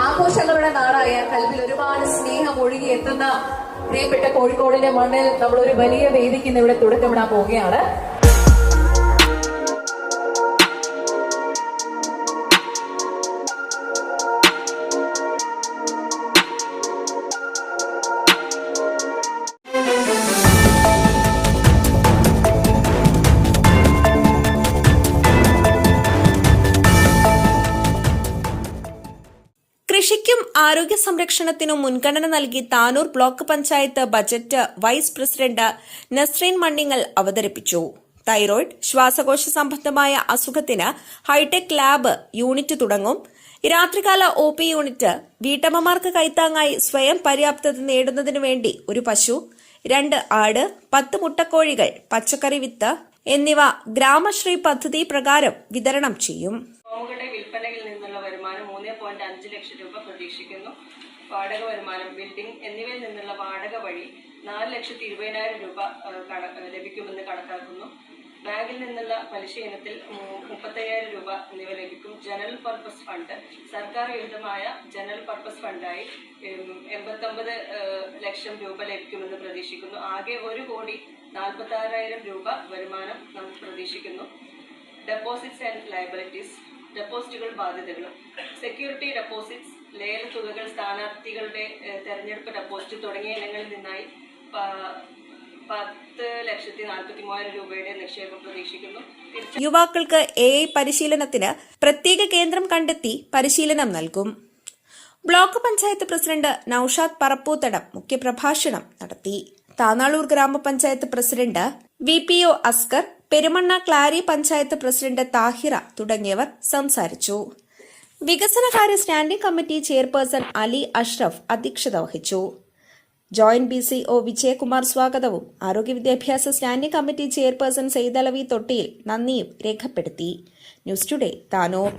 ആഘോഷങ്ങളുടെ നാടായ കൽവിൽ ഒരുപാട് സ്നേഹം ഒഴുകി എത്തുന്ന പ്രിയപ്പെട്ട കോഴിക്കോടിന്റെ മണ്ണിൽ നമ്മൾ ഒരു വലിയ വേദിക്ക് ഇന്ന് ഇവിടെ തുടക്കമിടാൻ പോവുകയാണ്. കൃഷിക്കും ആരോഗ്യ സംരക്ഷണത്തിനും മുൻഗണന നൽകി Tanur block panchayat budget vice president Nasreen Manningal അവതരിപ്പിച്ചു. തൈറോയ്ഡ്, ശ്വാസകോശ സംബന്ധമായ അസുഖത്തിന് ഹൈടെക് ലാബ് യൂണിറ്റ് തുടങ്ങും. രാത്രികാല OP യൂണിറ്റ്, വീട്ടമ്മമാർക്ക് കൈത്താങ്ങായി സ്വയം പര്യാപ്തത നേടുന്നതിനു വേണ്ടി ഒരു പശു, 2 ആട്, 10 മുട്ടക്കോഴികൾ, പച്ചക്കറി വിത്ത് എന്നിവ ഗ്രാമശ്രീ പദ്ധതി പ്രകാരം വിതരണം ചെയ്യും. വിൽപ്പനയിൽ നിന്നുള്ള വരുമാനം 3.5 ലക്ഷം രൂപ പ്രതീക്ഷിക്കുന്നു. വാടക വരുമാനം, ബിൽഡിംഗ് എന്നിവയിൽ നിന്നുള്ള വാടക വഴി 4,20,000 രൂപ ലഭിക്കുമെന്ന് കണക്കാക്കുന്നു. ബാങ്കിൽ നിന്നുള്ള പലിശ ഇനത്തിൽ 35,000 രൂപ എന്നിവ ലഭിക്കും. ജനറൽ പർപ്പസ് ഫണ്ട്, സർക്കാർ വിഹിതമായ ജനറൽ പർപ്പസ് ഫണ്ടായി 89 ലക്ഷം രൂപ ലഭിക്കുമെന്ന് പ്രതീക്ഷിക്കുന്നു. ആകെ 1,46,000 രൂപ വരുമാനം നമുക്ക് പ്രതീക്ഷിക്കുന്നു. ഡെപ്പോസിറ്റ്സ് ആൻഡ് ലയബിലിറ്റീസ്, ഡെപ്പോസിറ്റുകൾ, ബാധ്യതകളും, സെക്യൂരിറ്റി ഡെപ്പോസിറ്റ്സ്, ലേല തുകകൾ, സ്ഥാനാർത്ഥികളുടെ തെരഞ്ഞെടുപ്പ് ഡെപ്പോസിറ്റ് തുടങ്ങിയ ഇനങ്ങളിൽ നിന്നായി 10,43,000 രൂപയുടെ നിക്ഷേപം പ്രതീക്ഷിക്കുന്നു. യുവാക്കൾക്ക് AI പരിശീലനത്തിന് പ്രത്യേക കേന്ദ്രം കണ്ടെത്തി പരിശീലനം നൽകും. ബ്ലോക്ക് പഞ്ചായത്ത് പ്രസിഡന്റ് നൌഷാദ് പറപ്പൂത്തടം മുഖ്യപ്രഭാഷണം നടത്തി. താനാളൂർ ഗ്രാമപഞ്ചായത്ത് president VPO Askar, Perumanna Klari panchayat president Thahira തുടങ്ങിയവർ സംസാരിച്ചു. വികസനകാര്യ standing committee chairperson Ali Ashraf അധ്യക്ഷത വഹിച്ചു. ജോയിന്റ് BCO വിജയകുമാർ സ്വാഗതവും ആരോഗ്യ വിദ്യാഭ്യാസ standing committee chairperson Saidalavi Thottiyil നന്ദിയും രേഖപ്പെടുത്തി. News today, Tanur.